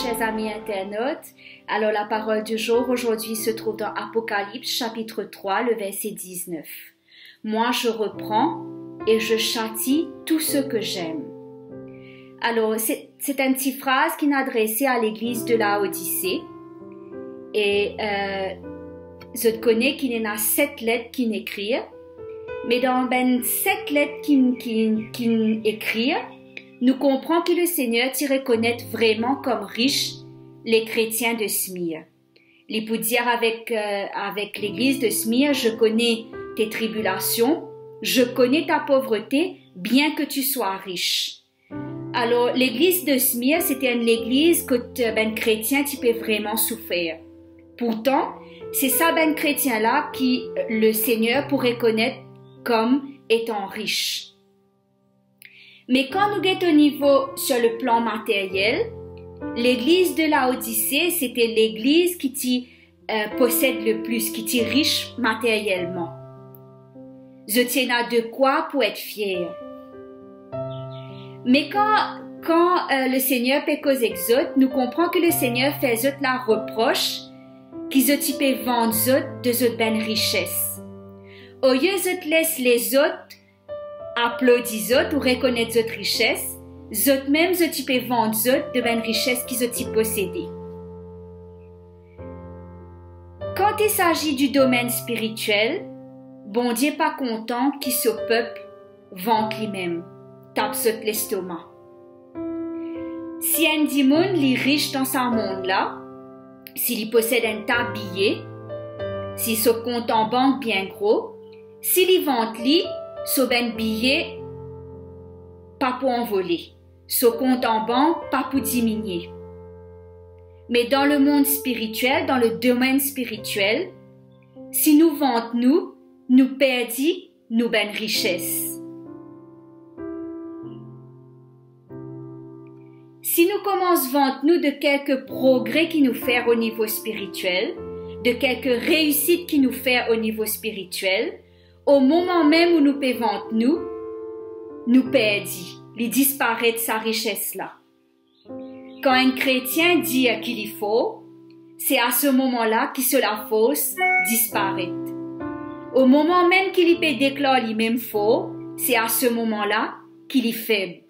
chers amis internautes. Alors la parole du jour aujourd'hui se trouve dans Apocalypse chapitre 3, le verset 19. Moi je reprends et je châtie tout ce que j'aime. Alors c'est une petite phrase qui est adressée à l'église de Laodicée. Et je connais qu'il y en a 7 lettres qui écrivent. Mais dans 7 lettres qui écrivent, nous comprenons que le Seigneur t'y reconnaît vraiment comme riche les chrétiens de Smyrne. Il peut dire avec l'église de Smyrne, je connais tes tribulations, je connais ta pauvreté, bien que tu sois riche. Alors, l'église de Smyrne, c'était une église que ben chrétien tu peux vraiment souffrir. Pourtant, c'est ça ben chrétien-là qui le Seigneur pourrait connaître comme étant riche. Mais quand nous sommes au niveau sur le plan matériel, l'église de Laodicée, c'était l'église qui possède le plus, qui est riche matériellement. Je tiens à de quoi pour être fier. Mais quand le Seigneur fait cause exote, nous comprenons que le Seigneur fait zot la reproche qu'ils ont typé vendre zot de zot ben richesse. Au lieu zot laisse les autres applaudit zot ou reconnaître zot richesse, zot même zot type vendre zot de ben richesse qu'ils ont possédé. Quand il s'agit du domaine spirituel, bon Dieu pas content qu'il ce peuple vende lui-même, tape zot l'estomac. Si un dimon li riche dans ce monde-là, s'il possède un tas de billets, s'il se compte en banque bien gros, s'il y vend li, so ben billet, pas pour envoler. So compte en banque, pas pour diminuer. Mais dans le monde spirituel, dans le domaine spirituel, si nous vendons nous perdons nous ben richesse. Si nous commençons vendre nous de quelques progrès qui nous fait au niveau spirituel, de quelques réussites qui nous fait au niveau spirituel, au moment même où nous payons nous perdons, il disparaît de sa richesse-là. Quand un chrétien dit qu'il y faut, c'est à ce moment-là que cela fausse disparaît. Au moment même qu'il y peut déclarer lui-même faux, c'est à ce moment-là qu'il est faible.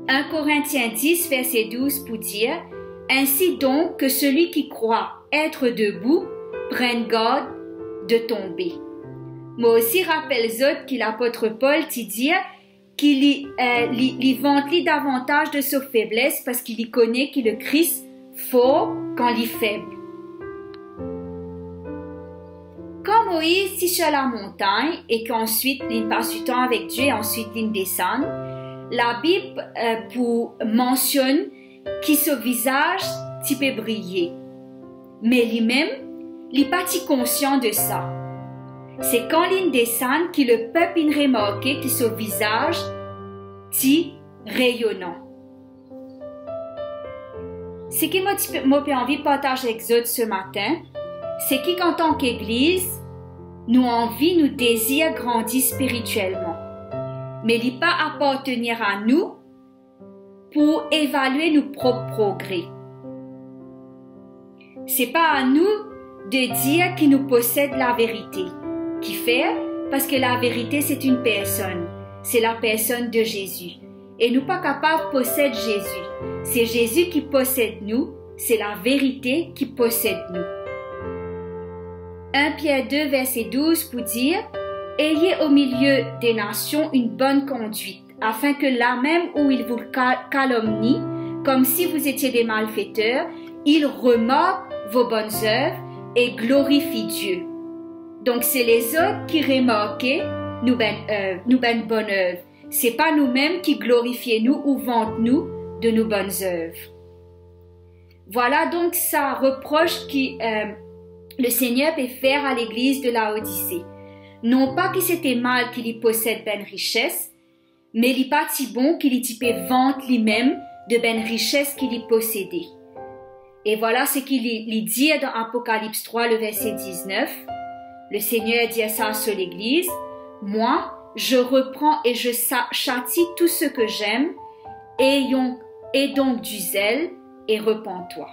1 Corinthiens 10, verset 12 pour dire « Ainsi donc que celui qui croit être debout prenne garde de tomber. » Moi aussi rappelle zot que l'apôtre Paul t'y dit qu'il y vante davantage de sa faiblesse parce qu'il y connaît que le Christ fort quand il est faible. Quand Moïse est sur la montagne et qu'ensuite il passe du temps avec Dieu et ensuite il descend, la Bible mentionne que son visage peut briller. Mais lui-même, il n'est pas conscient de ça. C'est quand il descend que le peuple remarque que son visage est rayonnant. Ce qui m'a envie de partager avec vous ce matin, c'est qu'en tant qu'Église, nous envie, nous désirons grandir spirituellement. Mais il n'est pas appartenir à nous pour évaluer nos propres progrès. C'est pas à nous de dire qu'il nous possède la vérité. Qui fait? Parce que la vérité, c'est une personne. C'est la personne de Jésus. Et nous pas capables de posséder Jésus. C'est Jésus qui possède nous. C'est la vérité qui possède nous. 1 Pierre 2, verset 12 pour dire « Ayez au milieu des nations une bonne conduite, afin que là même où ils vous calomnient, comme si vous étiez des malfaiteurs, ils remarquent vos bonnes œuvres et glorifient Dieu. » Donc, c'est les autres qui remarquent nous ben bonnes œuvres. C'est pas nous-mêmes qui glorifions nous ou vantons nous de nos bonnes œuvres. Voilà donc ça reproche que le Seigneur peut faire à l'église de Laodicée. Non pas que c'était mal qu'il y possède ben richesse, mais il n'est pas si bon qu'il y peut vendre lui-même de ben richesse qu'il y possédait. Et voilà ce qu'il dit dans Apocalypse 3, le verset 19. Le Seigneur dit ça sur l'église. Moi, je reprends et je châtie tout ce que j'aime, ayons donc du zèle et repens-toi.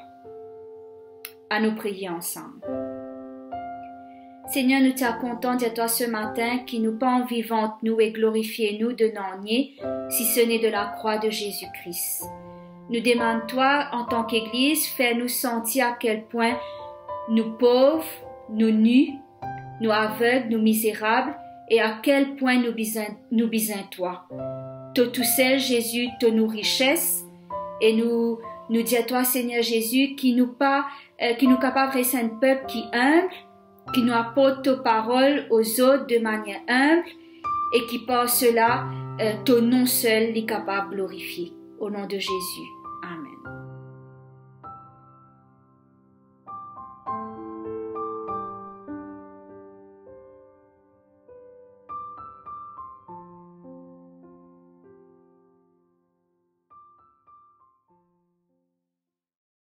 À nous prier ensemble. Seigneur, nous t'es content de toi ce matin qui nous pend vivante nous et glorifier nous de n'ennier, si ce n'est de la croix de Jésus-Christ. Nous demandons toi, en tant qu'Église, fais-nous sentir à quel point nous pauvres, nous nus, nous aveugles, nous misérables, et à quel point nous bisons toi. Tout seul, Jésus, te nous richesses, et nous dis à toi, Seigneur Jésus, qui nous capable de un peuple qui humble, qui nous apporte tes paroles aux autres de manière humble, et qui par cela, ton nom seul est capable de glorifier. Au nom de Jésus.